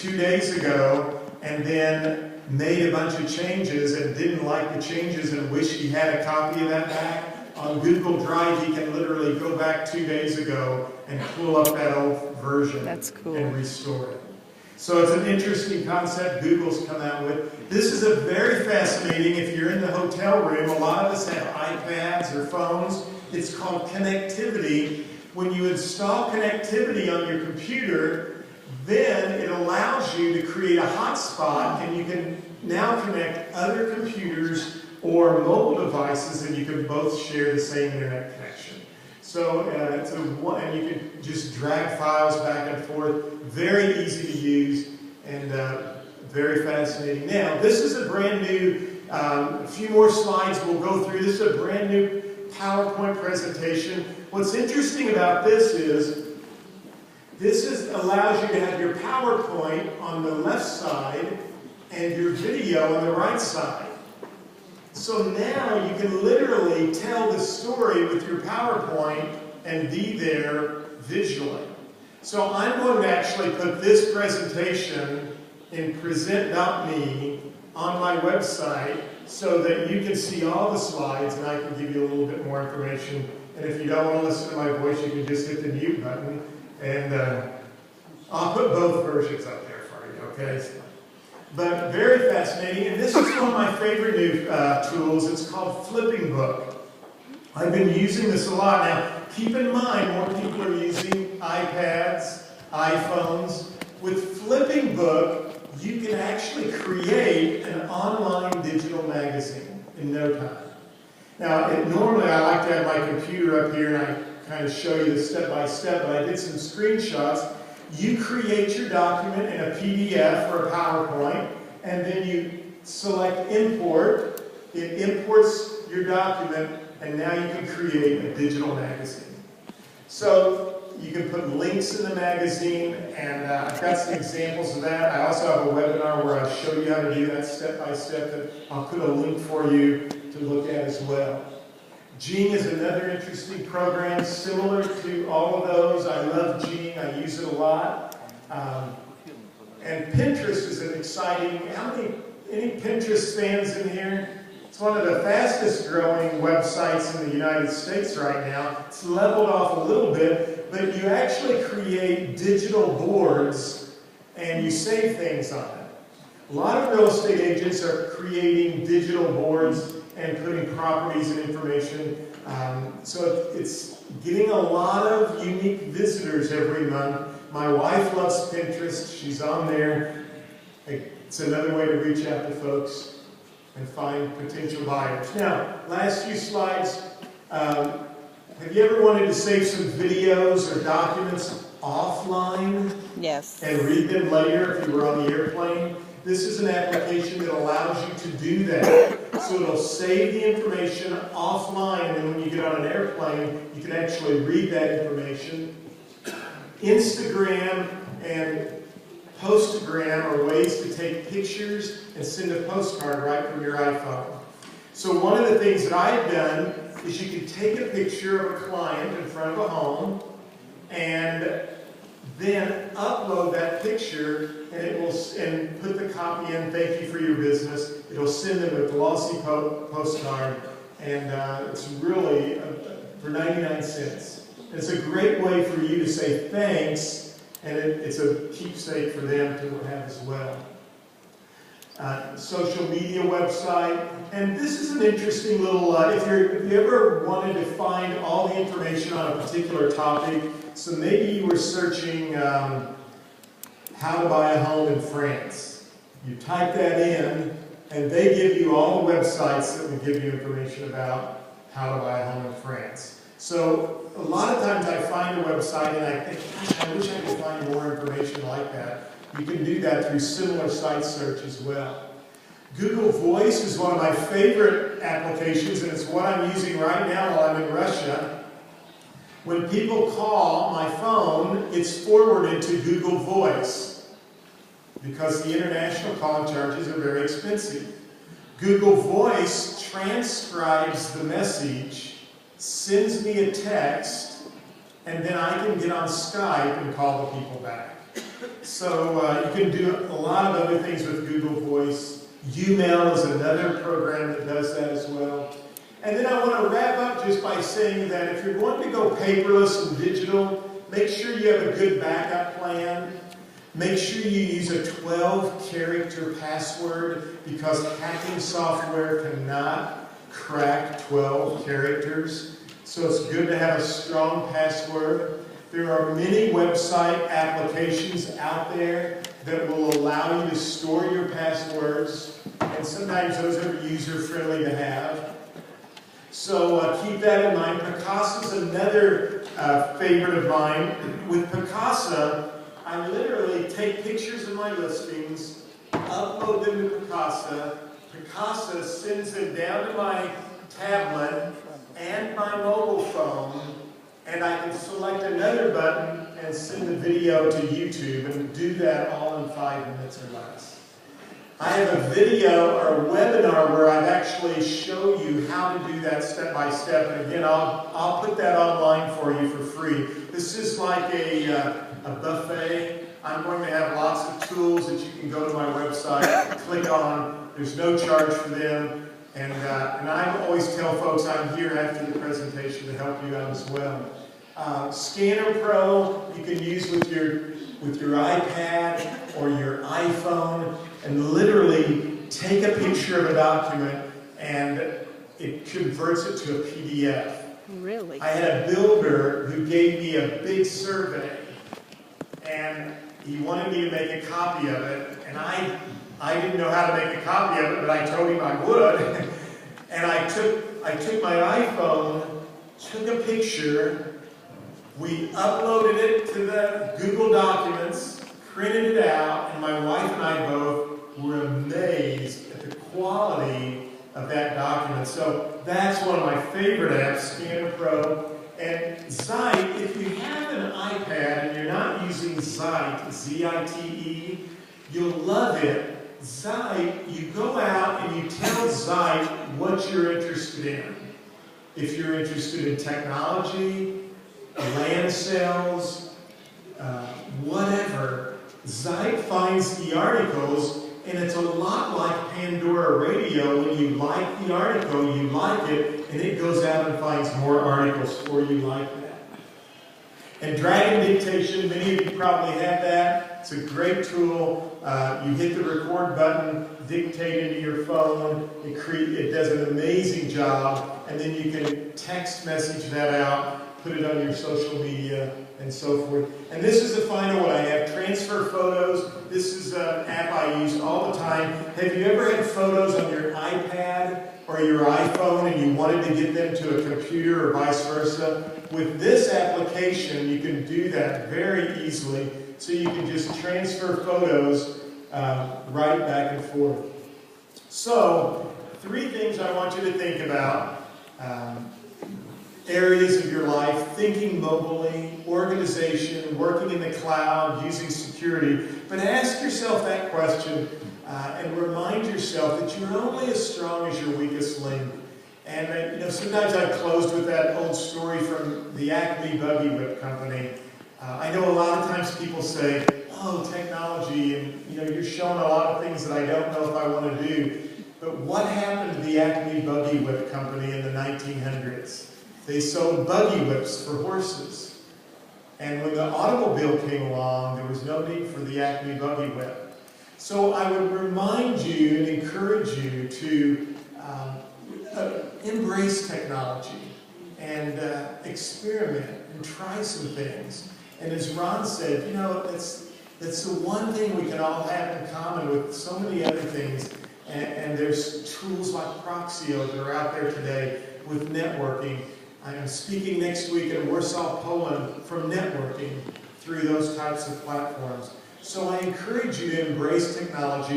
2 days ago and then made a bunch of changes and didn't like the changes and wished he had a copy of that back, on Google Drive he can literally go back 2 days ago and pull up that old version. That's cool. And restore it. So it's an interesting concept Google's come out with. This is a very fascinating, if you're in the hotel room, a lot of us have iPads or phones. It's called connectivity. When you install connectivity on your computer, then it allows you to create a hotspot, and you can now connect other computers or mobile devices, and you can both share the same internet connection. So and you can just drag files back and forth. Very easy to use and very fascinating. Now, this is a brand new, a few more slides we'll go through. This is a brand new PowerPoint presentation. What's interesting about this allows you to have your PowerPoint on the left side and your video on the right side. So now you can literally tell the story with your PowerPoint and be there visually. So I'm going to actually put this presentation in present.me on my website so that you can see all the slides and I can give you a little bit more information. And if you don't want to listen to my voice, you can just hit the mute button. And I'll put both versions up there for you, okay? But very fascinating. And this is one of my favorite new tools. It's called Flipping Book. I've been using this a lot. Now, keep in mind, more people are using iPads, iPhones. With Flipping Book, you can actually create an online digital magazine in no time. Now, normally I like to have my computer up here and I kind of show you the step-by-step, but I did some screenshots. You create your document in a PDF or a PowerPoint, and then you select Import. It imports your document, and now you can create a digital magazine. So you can put links in the magazine, and I've got some examples of that. I also have a webinar where I show you how to do that step-by-step, and I'll put a link for you to look at as well. Jing is another interesting program similar to all of those. I love Jing. I use it a lot. And Pinterest is an exciting, any Pinterest fans in here? It's one of the fastest growing websites in the United States right now. It's leveled off a little bit, but you actually create digital boards and you save things on it. A lot of real estate agents are creating digital boards and putting properties and information. So it's getting a lot of unique visitors every month. My wife loves Pinterest. She's on there. It's another way to reach out to folks and find potential buyers. Now, last few slides. Have you ever wanted to save some videos or documents offline? Yes. And read them later if you were on the airplane? This is an application that allows you to do that. So it'll save the information offline, and then when you get on an airplane, you can actually read that information. Instagram and Postagram are ways to take pictures and send a postcard right from your iPhone. So one of the things that I've done is you can take a picture of a client in front of a home and then upload that picture and it will put the copy in, thank you for your business. It'll send them a glossy postcard, and it's really for 99 cents. It's a great way for you to say thanks, and it's a keepsake for them to have as well. Social media website, and this is an interesting little, if you ever wanted to find all the information on a particular topic, so maybe you were searching how to buy a home in France. You type that in, and they give you all the websites that will give you information about how to buy a home in France. So a lot of times I find a website and I think, gosh, I wish I could find more information like that. You can do that through similar site search as well. Google Voice is one of my favorite applications, and it's what I'm using right now while I'm in Russia. When people call my phone, it's forwarded to Google Voice because the international calling charges are very expensive. Google Voice transcribes the message, sends me a text, and then I can get on Skype and call the people back. So you can do a lot of other things with Google Voice. Umail is another program that does that as well. And then I want to wrap up just by saying that if you're going to go paperless and digital, make sure you have a good backup plan. Make sure you use a 12-character password, because hacking software cannot crack 12 characters. So it's good to have a strong password. There are many website applications out there that will allow you to store your passwords, and sometimes those are user-friendly to have. So keep that in mind. Picasa is another favorite of mine. With Picasa, I literally take pictures of my listings, upload them to Picasa. Picasa sends them down to my tablet and my mobile phone, and I can select another button and send the video to YouTube, and do that all in 5 minutes or less. I have a video or a webinar where I've actually show you how to do that step by step. And again, I'll put that online for you for free. This is like a buffet. I'm going to have lots of tools that you can go to my website, click on. There's no charge for them. And I always tell folks I'm here after the presentation to help you out as well. Scanner Pro you can use with your iPad or your iPhone, and literally take a picture of a document and it converts it to a PDF. Really? I had a builder who gave me a big survey, and he wanted me to make a copy of it, and I didn't know how to make a copy of it, but I told him I would. And I took my iPhone, took a picture, we uploaded it to the Google Documents, printed it out, and my wife and I both were amazed at the quality of that document. So that's one of my favorite apps, Scanner Pro. And Zite, if you have an iPad and you're not using Zite, Z-I-T-E, you'll love it. Zite, you go out and you tell Zite what you're interested in. If you're interested in technology, land sales, whatever, Zite finds the articles, and it's a lot like Pandora Radio. When you like the article, you like it, and it goes out and finds more articles for you like that. And Dragon Dictation, many of you probably have that. It's a great tool. You hit the record button, dictate into your phone. It does an amazing job, and then you can text message that out, put it on your social media, and so forth. And this is the final one I have, Transfer Photos. This is an app I use all the time. Have you ever had photos on your iPad or your iPhone and you wanted to get them to a computer or vice versa? With this application, you can do that very easily. So you can just transfer photos right back and forth. So, 3 things I want you to think about. Areas of your life: thinking mobilely, organization, working in the cloud, using security. But ask yourself that question and remind yourself that you're only as strong as your weakest link. And sometimes I closed with that old story from the Acme Buggy Whip Company. I know a lot of times people say, "Oh, technology," and you're showing a lot of things that I don't know if I want to do. But what happened to the Acme Buggy Whip Company in the 1900s? They sold buggy whips for horses. And when the automobile came along, there was no need for the Acme Buggy Whip. So I would remind you and encourage you to embrace technology and experiment and try some things. And as Ron said, that's the one thing we can all have in common with so many other things. And there's tools like Proxio that are out there today with networking. I am speaking next week in Warsaw, Poland, from networking through those types of platforms. So I encourage you to embrace technology.